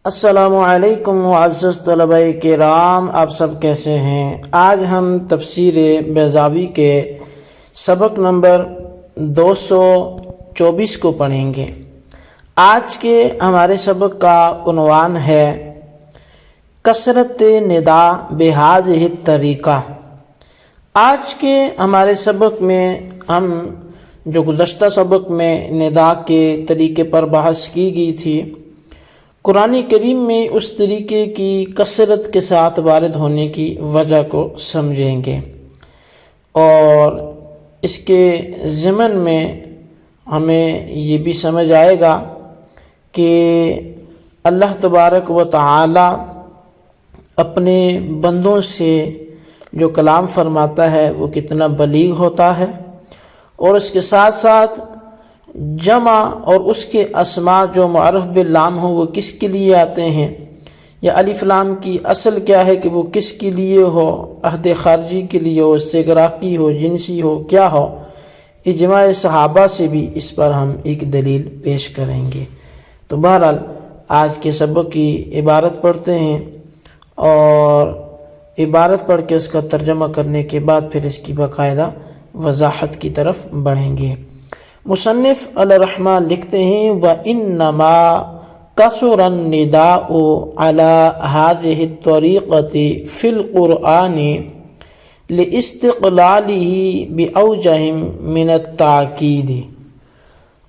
السلام علیکم معزز طلبہ کرام، آپ سب کیسے ہیں؟ آج ہم تفسیر بیضاوی کے سبق نمبر 224 کو پڑھیں گے۔ آج کے ہمارے سبق کا عنوان ہے کثرت ندا بہذہ الطریقہ۔ آج کے ہمارے سبق میں ہم جو گزشتہ سبق میں ندا کے طریقے پر بحث کی گئی تھی، قرآن کریم میں اس طریقے کی کثرت کے ساتھ وارد ہونے کی وجہ کو سمجھیں گے، اور اس کے ضمن میں ہمیں یہ بھی سمجھ آئے گا کہ اللہ تبارک و تعالی اپنے بندوں سے جو کلام فرماتا ہے وہ کتنا بلیغ ہوتا ہے، اور اس کے ساتھ ساتھ جمع اور اس کے اسماء جو معرف باللام ہو وہ کس کے لیے آتے ہیں، یا الف لام کی اصل کیا ہے کہ وہ کس کے لیے ہو، عہد خارجی کے لیے ہو، استغراقی ہو، جنسی ہو، کیا ہو۔ اجماع صحابہ سے بھی اس پر ہم ایک دلیل پیش کریں گے۔ تو بہرحال آج کے سبق کی عبارت پڑھتے ہیں، اور عبارت پڑھ کے اس کا ترجمہ کرنے کے بعد پھر اس کی باقاعدہ وضاحت کی طرف بڑھیں گے۔ مصنف علیہ الرحمٰن لکھتے ہیں وَإِنَّمَا كَثُرَ النِّدَاءُ عَلَى هَذِهِ الطَّرِيقَةِ فِي الْقُرْآنِ لِاسْتِقْلَالِهِ بِأَوْجَهٍ مِنَ التَّأْكِيدِ۔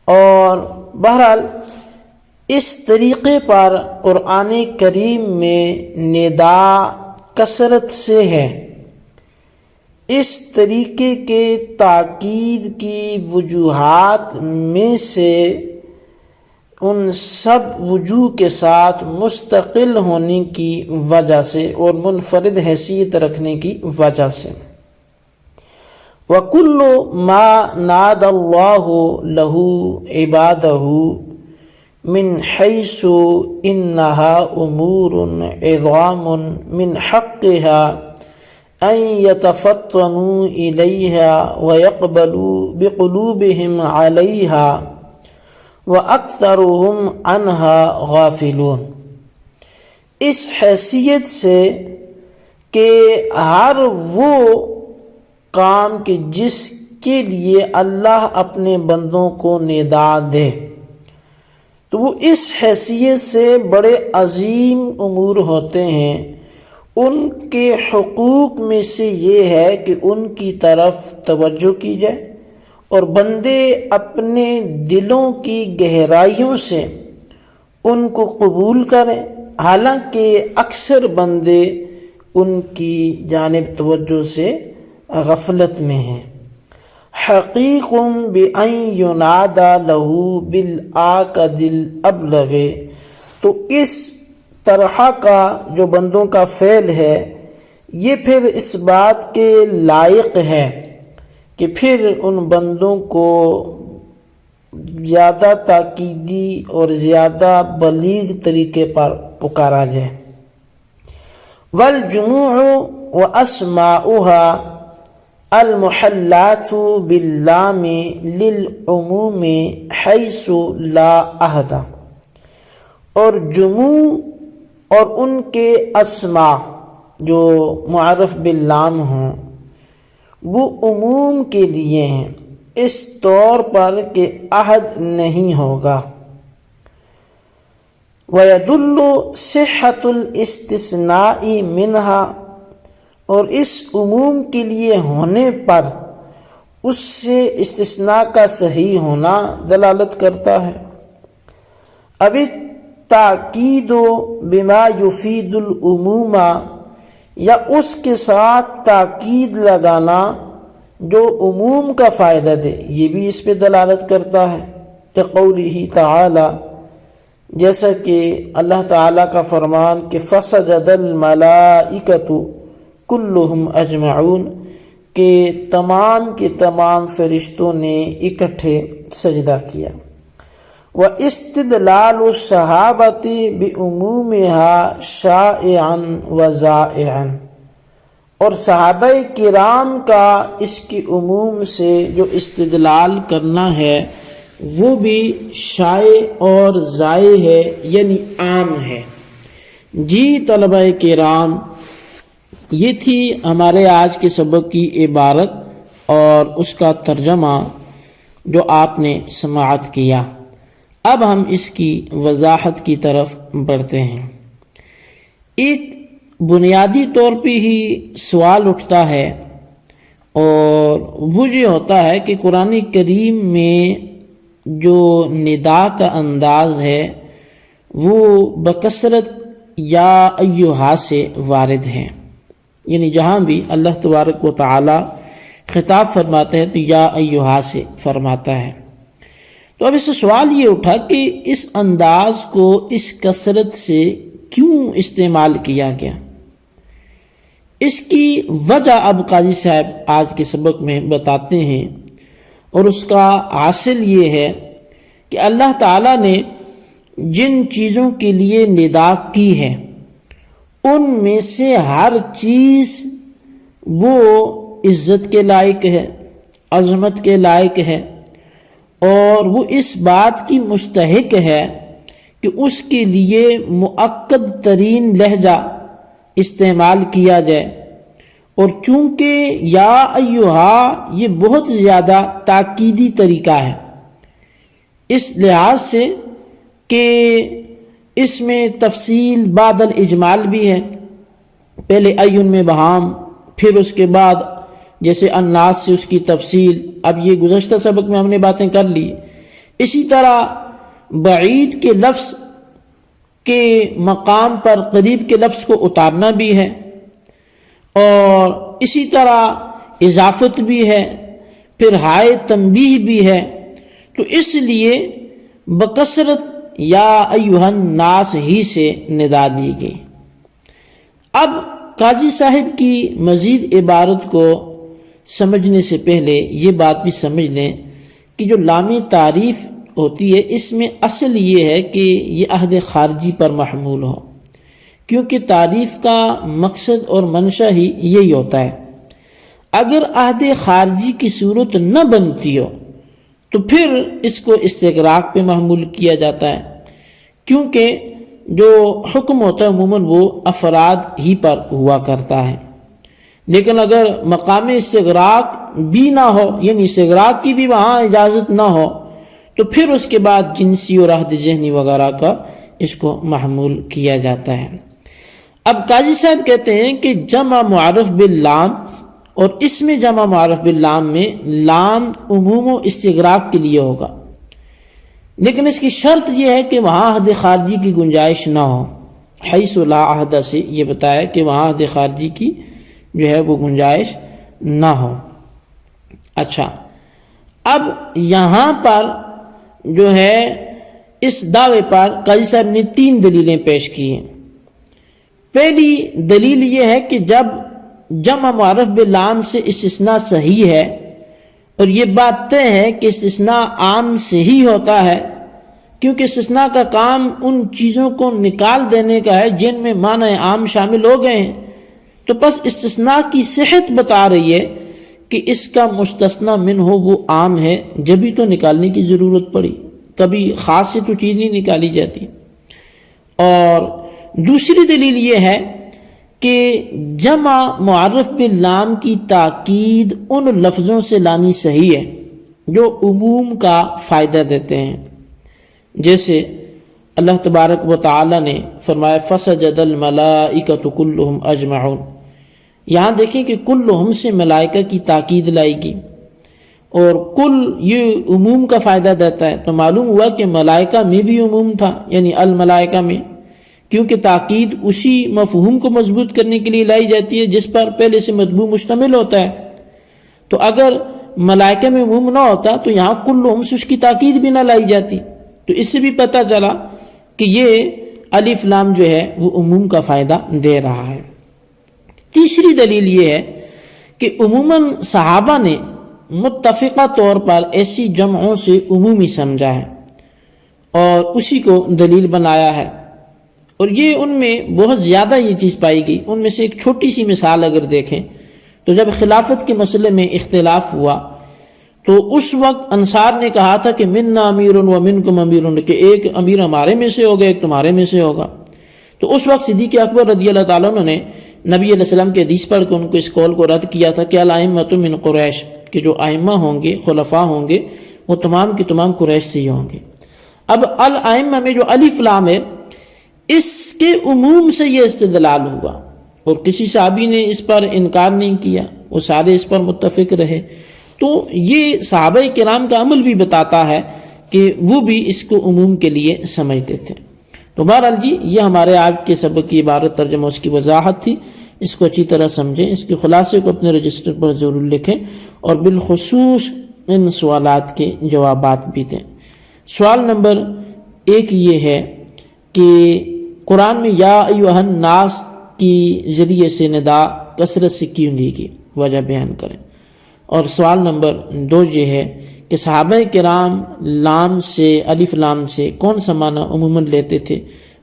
اور بہرحال اس طریقے پر قرآن کریم میں ندا کثرت سے ہے۔ اس طریقے کے تاکید کی وجوہات میں سے ان سب وجوہ کے ساتھ مستقل ہونے کی وجہ سے اور منفرد حیثیت رکھنے کی وجہ سے۔ وَكُلُّ مَا نَادَى اللَّهُ لَهُ عِبَادَهُ مِنْ حَيْثُ إِنَّهَا أُمُورٌ عِظَامٌ مِنْ حَقِّهَا أن يتفطنوا إليها ويقبلوا بقلوبهم عليها وأكثرهم عنها غافلون۔ اس حیثیت سے کہ ہر وہ کام کہ جس کے لیے اللہ اپنے بندوں کو ندا دے تو وہ اس حیثیت سے بڑے عظیم امور ہوتے ہیں۔ ان کے حقوق میں سے یہ ہے کہ ان کی طرف توجہ کی جائے اور بندے اپنے دلوں کی گہرائیوں سے ان کو قبول کریں، حالانکہ اکثر بندے ان کی جانب توجہ سے غفلت میں ہیں۔ حقیق بأن ينادى له بالآکد الابلغ۔ تو اس طرح کا جو بندوں کا فعل ہے یہ پھر اس بات کے لائق ہے کہ پھر ان بندوں کو زیادہ تاکیدی اور زیادہ بلیغ طریقے پر پکارا جائے۔ والجموع واسماؤها المحلات باللام للعموم حيث لا عہد۔ اور جموع اور ان کے اسماء جو معرف باللام ہوں وہ عموم کے لیے ہیں، اس طور پر کہ عہد نہیں ہوگا۔ وَيَدُلُّ صِحَّةُ الْإِسْتِثْنَاءِ مِنْهَا۔ اور اس عموم کے لیے ہونے پر اس سے استثناء کا صحیح ہونا دلالت کرتا ہے۔ ابھی تاکید بما یفید العموم، یا اس کے ساتھ تاکید لگانا جو عموم کا فائدہ دے، یہ بھی اس پہ دلالت کرتا ہے۔ کقولہ تعالی، جیسا کہ اللہ تعالیٰ کا فرمان کہ فسجد الملائکۃ کلہم اجمعون، کہ تمام کے تمام فرشتوں نے اکٹھے سجدہ کیا۔ وَإِسْتِدْلَالُ الصَّحَابَةِ بِعُمُومِهَا شَائِعًا وَزَائِعًا۔ اور صحابہ کرام کا اس کے عموم سے جو استدلال کرنا ہے وہ بھی شائع اور ذائع ہے، یعنی عام ہے۔ جی طلبہ کرام، یہ تھی ہمارے آج کے سبق کی عبارت اور اس کا ترجمہ جو آپ نے سماعت کیا۔ اب ہم اس کی وضاحت کی طرف بڑھتے ہیں۔ ایک بنیادی طور پہ ہی سوال اٹھتا ہے اور وہ یہ ہوتا ہے کہ قرآن کریم میں جو ندا کا انداز ہے وہ بکثرت یا ایھا سے وارد ہے، یعنی جہاں بھی اللہ تبارک و تعالی خطاب فرماتے ہیں تو یا ایھا سے فرماتا ہے۔ تو اب اس سے سوال یہ اٹھا کہ اس انداز کو اس کثرت سے کیوں استعمال کیا گیا؟ اس کی وجہ اب قاضی صاحب آج کے سبق میں بتاتے ہیں، اور اس کا حاصل یہ ہے کہ اللہ تعالیٰ نے جن چیزوں کے لیے ندا کی ہے ان میں سے ہر چیز وہ عزت کے لائق ہے، عظمت کے لائق ہے، اور وہ اس بات کی مستحق ہے کہ اس کے لیے مؤکد ترین لہجہ استعمال کیا جائے۔ اور چونکہ یا ایھا یہ بہت زیادہ تاکیدی طریقہ ہے، اس لحاظ سے کہ اس میں تفصیل بعد الاجمال بھی ہے، پہلے ایون میں بہام، پھر اس کے بعد جیسے الناس سے اس کی تفصیل، اب یہ گزشتہ سبق میں ہم نے باتیں کر لی۔ اسی طرح بعید کے لفظ کے مقام پر قریب کے لفظ کو اتارنا بھی ہے، اور اسی طرح اضافت بھی ہے، پھر ہائے تنبیہ بھی ہے۔ تو اس لیے بکثرت یا ایھا الناس ہی سے ندا دی گئی۔ اب قاضی صاحب کی مزید عبارت کو سمجھنے سے پہلے یہ بات بھی سمجھ لیں کہ جو لام تعریف ہوتی ہے اس میں اصل یہ ہے کہ یہ عہد خارجی پر محمول ہو، کیونکہ تعریف کا مقصد اور منشا ہی یہی ہوتا ہے۔ اگر عہد خارجی کی صورت نہ بنتی ہو تو پھر اس کو استغراق پہ محمول کیا جاتا ہے، کیونکہ جو حکم ہوتا ہے عموماً وہ افراد ہی پر ہوا کرتا ہے۔ لیکن اگر مقام استغراق بھی نہ ہو، یعنی استغراق کی بھی وہاں اجازت نہ ہو، تو پھر اس کے بعد جنسی اور عہد ذہنی وغیرہ کا اس کو محمول کیا جاتا ہے۔ اب قاضی صاحب کہتے ہیں کہ جمع معرف باللام، اور اس میں جمع معرف باللام میں لام عموم و استغراق کے لیے ہوگا، لیکن اس کی شرط یہ ہے کہ وہاں عہد خارجی کی گنجائش نہ ہو۔ حیث لا عہد سے یہ بتایا کہ وہاں عہد خارجی کی جو ہے وہ گنجائش نہ ہو۔ اچھا، اب یہاں پر جو ہے اس دعوے پر قاضی صاحب نے 3 دلیلیں پیش کی ہیں۔ پہلی دلیل یہ ہے کہ جب جمع معرف باللام سے استثناء صحیح ہے، اور یہ بات طے ہے کہ استثناء عام سے ہی ہوتا ہے، کیونکہ استثناء کا کام ان چیزوں کو نکال دینے کا ہے جن میں معنی عام شامل ہو گئے ہیں، تو بس استثناء کی صحت بتا رہی ہے کہ اس کا مستثنی منہ وہ عام ہے، جبھی تو نکالنے کی ضرورت پڑی، کبھی خاص سے تو چیز نہیں نکالی جاتی۔ اور دوسری دلیل یہ ہے کہ جمع معرف باللام کی تاکید ان لفظوں سے لانی صحیح ہے جو عموم کا فائدہ دیتے ہیں، جیسے اللہ تبارک و تعالی نے فرمایا فسجد الملائکۃ کلہم اجمعون۔ یہاں دیکھیں کہ کلہم سے ملائکہ کی تاکید لائی گی، اور کل یہ عموم کا فائدہ دیتا ہے، تو معلوم ہوا کہ ملائکہ میں بھی عموم تھا، یعنی الملائکہ میں، کیونکہ تاکید اسی مفہوم کو مضبوط کرنے کے لیے لائی جاتی ہے جس پر پہلے سے مطبوع مشتمل ہوتا ہے۔ تو اگر ملائکہ میں عموم نہ ہوتا تو یہاں کلہم سے اس کی تاکید بھی نہ لائی جاتی۔ تو اس سے بھی پتہ چلا کہ یہ الف لام جو ہے وہ عموم کا فائدہ دے رہا ہے۔ تیسری دلیل یہ ہے کہ عموماً صحابہ نے متفقہ طور پر ایسی جمعوں سے عمومی سمجھا ہے اور اسی کو دلیل بنایا ہے، اور یہ ان میں بہت زیادہ یہ چیز پائی گئی۔ ان میں سے ایک چھوٹی سی مثال اگر دیکھیں تو جب خلافت کے مسئلے میں اختلاف ہوا تو اس وقت انصار نے کہا تھا کہ منا امیر و منکم امیر، کہ ایک امیر ہمارے میں سے ہوگا ایک تمہارے میں سے ہوگا۔ تو اس وقت صدیق اکبر رضی اللہ تعالیٰ عنہ نے نبی علیہ السلام کے حدیث پڑھ کے ان کو اس قول کو رد کیا تھا کہ الائمۃ من قریش، کہ جو ائمہ ہوں گے، خلفاء ہوں گے، وہ تمام کے تمام قریش سے ہی ہوں گے۔ اب الائمہ میں جو الف لام ہے، اس کے عموم سے یہ استدلال ہوا، اور کسی صحابی نے اس پر انکار نہیں کیا، وہ سارے اس پر متفق رہے۔ تو یہ صحابہ کرام کا عمل بھی بتاتا ہے کہ وہ بھی اس کو عموم کے لیے سمجھتے تھے۔ تو بہرحال جی، یہ ہمارے آج کے سبق کی عبارت ترجمہ اس کی وضاحت تھی، اس کو اچھی طرح سمجھیں، اس کے خلاصے کو اپنے رجسٹر پر ضرور لکھیں، اور بالخصوص ان سوالات کے جوابات بھی دیں۔ سوال نمبر 1 یہ ہے کہ قرآن میں یا ایھا الناس کی ذریعے سے ندا کثرت سے کیوں دی گئی، وجہ بیان کریں۔ اور سوال نمبر 2 یہ ہے کہ صحابہ کرام لام سے، الف لام سے کون سا معنی عموماً لیتے تھے،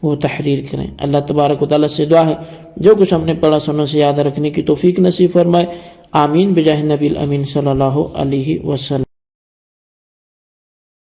وہ تحریر کریں۔ اللہ تبارک و تعالیٰ سے دعا ہے جو کچھ ہم نے پڑھا سنوں سے یاد رکھنے کی توفیق نصیب فرمائے، آمین بجاہ نبی الامین صلی اللہ علیہ وسلم۔